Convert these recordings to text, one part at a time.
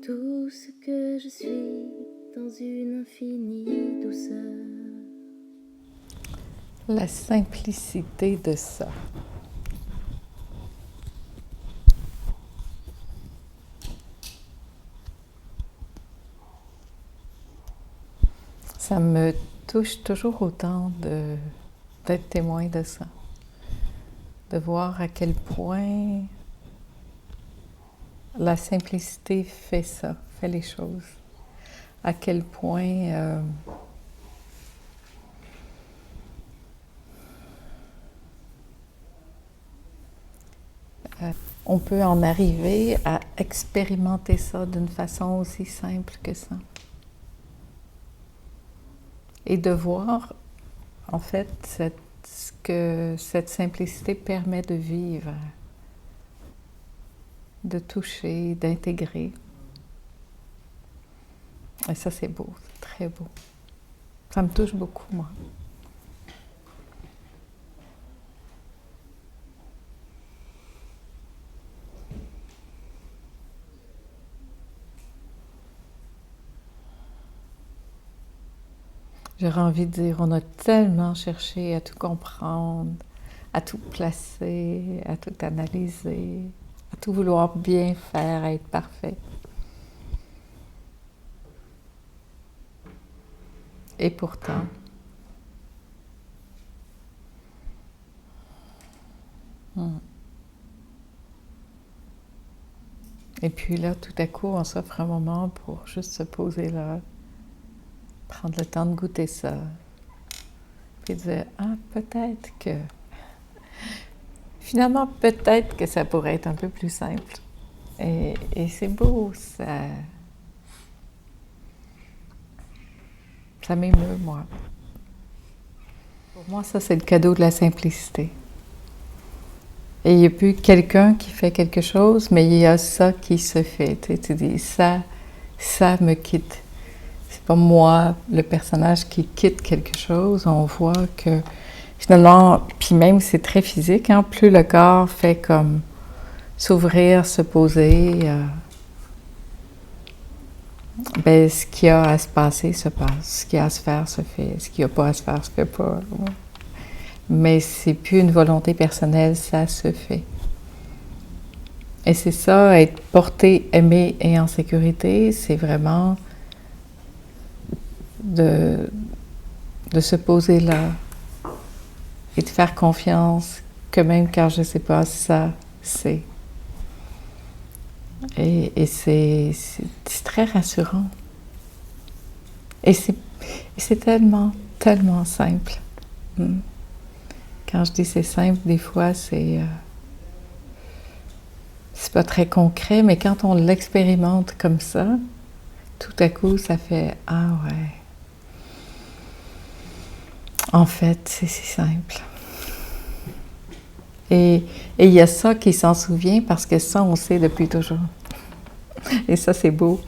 tout ce que je suis dans une infinie douceur. La simplicité de ça. Ça me touche toujours autant d'être témoin de ça. De voir à quel point la simplicité fait ça, fait les choses. À quel point on peut en arriver à expérimenter ça d'une façon aussi simple que ça. Et de voir, en fait, ce que cette simplicité permet de vivre, de toucher, d'intégrer. Et ça, c'est beau, c'est très beau. Ça me touche beaucoup, moi. J'aurais envie de dire, on a tellement cherché à tout comprendre, à tout placer, à tout analyser, à tout vouloir bien faire, à être parfait. Et pourtant, Et puis là, tout à coup, on s'offre un moment pour juste se poser là, prendre le temps de goûter ça, puis dire, ah, peut-être que, finalement, peut-être que ça pourrait être un peu plus simple. Et c'est beau, ça m'émeut, moi. Pour moi, ça, c'est le cadeau de la simplicité. Et il n'y a plus quelqu'un qui fait quelque chose, mais il y a ça qui se fait. Tu dis, ça me quitte. C'est pas moi, le personnage, qui quitte quelque chose. On voit que, finalement, puis même c'est très physique, hein, plus le corps fait comme s'ouvrir, se poser, ben, ce qu'il y a à se passer se passe, ce qu'il y a à se faire se fait, ce qu'il n'y a pas à se faire se fait pas. Ouais. Mais c'est plus une volonté personnelle, ça se fait. Et c'est ça, être porté, aimé et en sécurité, c'est vraiment de se poser là et de faire confiance que même quand je ne sais pas, ça, c'est. Et c'est très rassurant. Et c'est tellement, tellement simple. Quand je dis c'est simple, des fois, c'est pas très concret, mais quand on l'expérimente comme ça, tout à coup, ça fait « Ah ouais, en fait, c'est si simple. » Et il y a ça qui s'en souvient parce que ça, on sait depuis toujours. Et ça, c'est beau.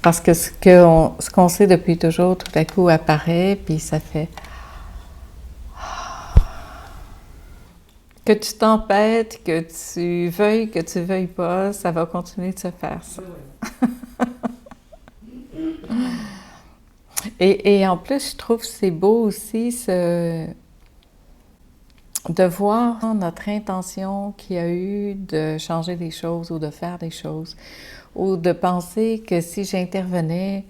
Parce que ce qu'on sait depuis toujours, tout à coup, apparaît, puis ça fait... Que tu tempêtes, que tu veuilles pas, ça va continuer de se faire, ça. Et en plus, je trouve que c'est beau aussi de voir notre intention qu'il y a eu de changer des choses ou de faire des choses, ou de penser que si j'intervenais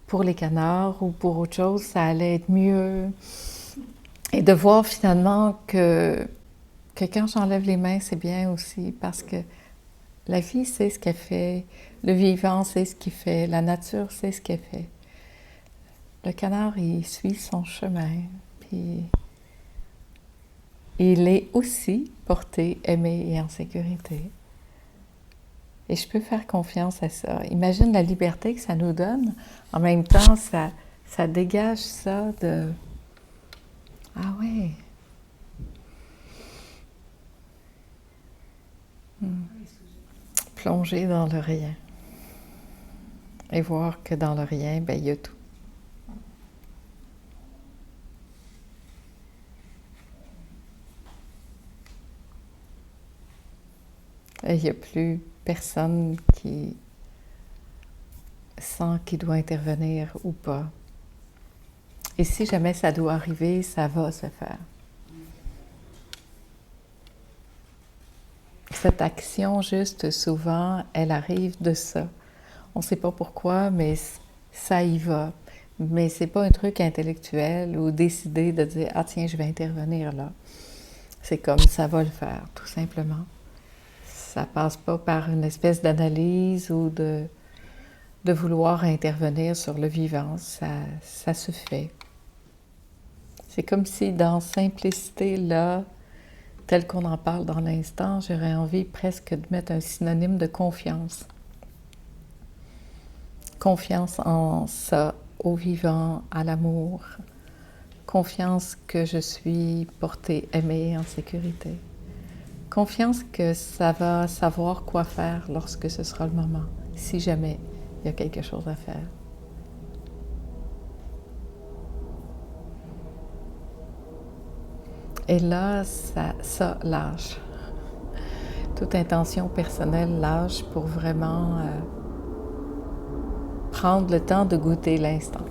pour les canards ou pour autre chose, ça allait être mieux. Et de voir finalement que quand j'enlève les mains, c'est bien aussi, parce que la vie sait ce qu'elle fait, le vivant sait ce qu'il fait, la nature sait ce qu'elle fait. Le canard, il suit son chemin, puis il est aussi porté, aimé et en sécurité. Et je peux faire confiance à ça. Imagine la liberté que ça nous donne. En même temps, ça dégage ça de... Ah ouais. Plonger dans le rien. Et voir que dans le rien, ben, il y a tout. Et il n'y a plus personne qui sent qu'il doit intervenir ou pas. Et si jamais ça doit arriver, ça va se faire. Cette action, juste souvent, elle arrive de ça. On ne sait pas pourquoi, mais ça y va. Mais c'est pas un truc intellectuel ou décidé de dire « Ah tiens, je vais intervenir là ». C'est comme ça va le faire, tout simplement. Ça passe pas par une espèce d'analyse ou de vouloir intervenir sur le vivant. Ça se fait. C'est comme si dans simplicité, là, tel qu'on en parle dans l'instant, j'aurais envie presque de mettre un synonyme de confiance. Confiance en ça, au vivant, à l'amour. Confiance que je suis portée, aimée, en sécurité. Confiance que ça va savoir quoi faire lorsque ce sera le moment, si jamais il y a quelque chose à faire. Et là, ça lâche. Toute intention personnelle lâche pour vraiment prendre le temps de goûter l'instant.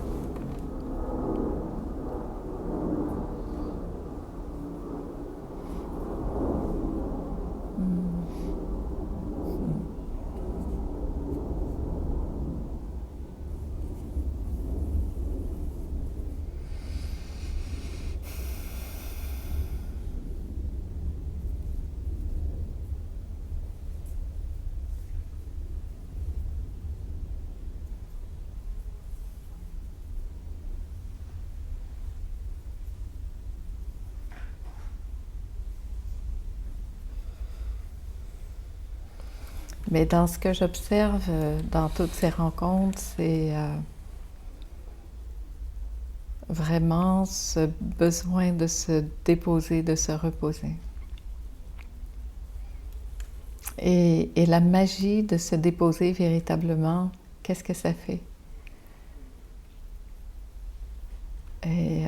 Mais dans ce que j'observe dans toutes ces rencontres, c'est vraiment ce besoin de se déposer, de se reposer. Et la magie de se déposer véritablement, qu'est-ce que ça fait? Et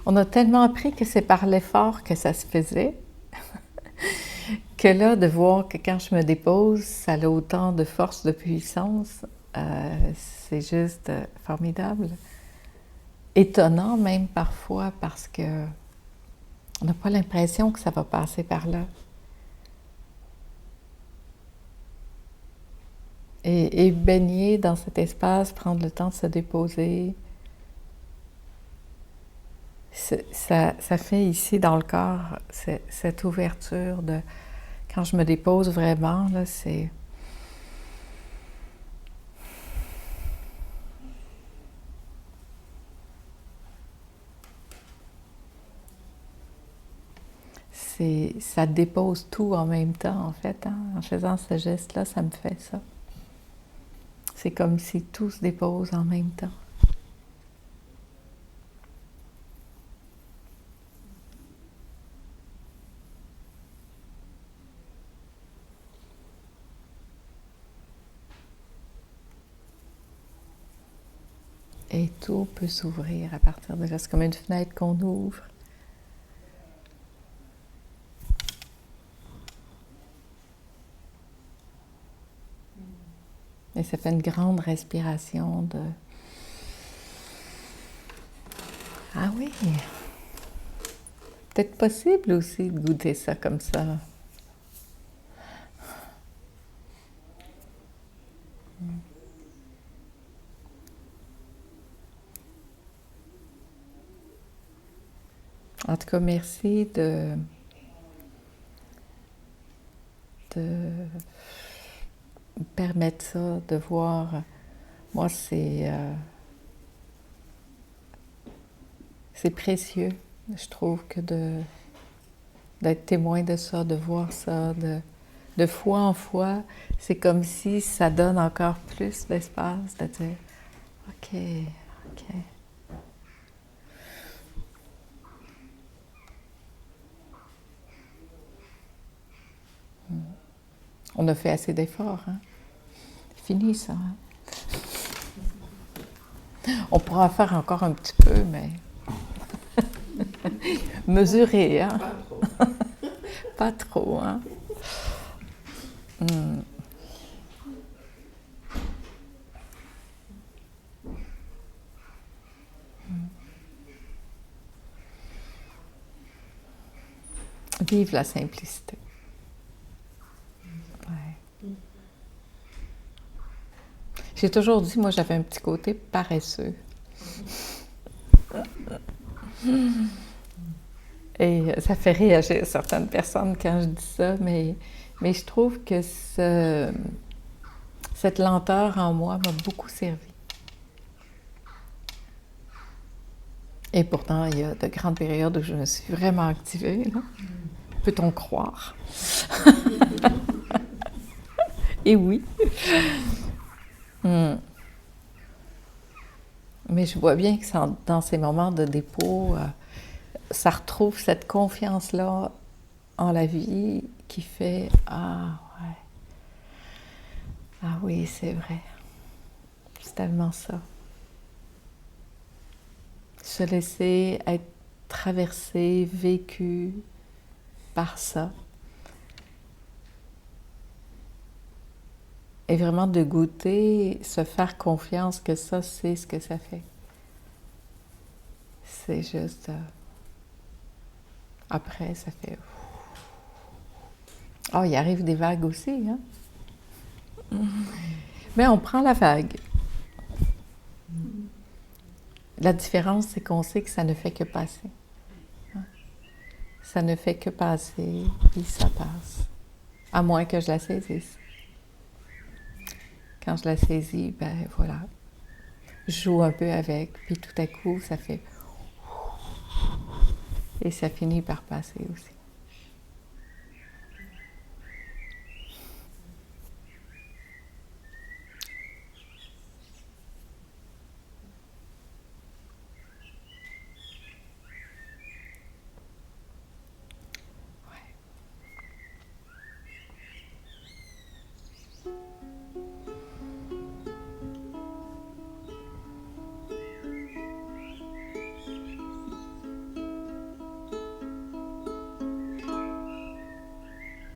on a tellement appris que c'est par l'effort que ça se faisait, que là, de voir que quand je me dépose, ça a autant de force, de puissance, c'est juste formidable. Étonnant même parfois parce que on n'a pas l'impression que ça va passer par là. Et baigner dans cet espace, prendre le temps de se déposer, ça fait ici dans le corps cette ouverture de... Quand je me dépose vraiment, là, c'est... Ça dépose tout en même temps, en fait. Hein? En faisant ce geste-là, ça me fait ça. C'est comme si tout se dépose en même temps. Et tout peut s'ouvrir à partir de là. C'est comme une fenêtre qu'on ouvre. Et ça fait une grande respiration de... Ah oui! Peut-être possible aussi de goûter ça comme ça. En tout cas, merci de permettre ça, de voir. Moi, c'est précieux, je trouve, que d'être témoin de ça, de voir ça, de fois en fois. C'est comme si ça donne encore plus d'espace, de dire « OK, OK ». On a fait assez d'efforts, hein? Fini ça. Hein? On pourra en faire encore un petit peu, mais mesurer, hein? Pas trop, hein? Hmm. Vive la simplicité. Ouais. J'ai toujours dit, moi, j'avais un petit côté paresseux. Et ça fait réagir certaines personnes quand je dis ça, mais je trouve que cette lenteur en moi m'a beaucoup servi. Et pourtant, il y a de grandes périodes où je me suis vraiment activée, là. Peut-on croire? Et oui. Mm. Mais je vois bien que dans ces moments de dépôt, ça retrouve cette confiance-là en la vie qui fait « Ah, ouais. Ah oui, c'est vrai. C'est tellement ça. » Se laisser être traversé, vécu par ça. Et vraiment de goûter, se faire confiance que ça, c'est ce que ça fait. C'est juste... après, ça fait... Oh, il arrive des vagues aussi, hein? Mais on prend la vague. La différence, c'est qu'on sait que ça ne fait que passer. Ça ne fait que passer, puis ça passe. À moins que je la saisisse. Quand je la saisis, ben voilà. Je joue un peu avec, puis tout à coup, ça fait... Et ça finit par passer aussi.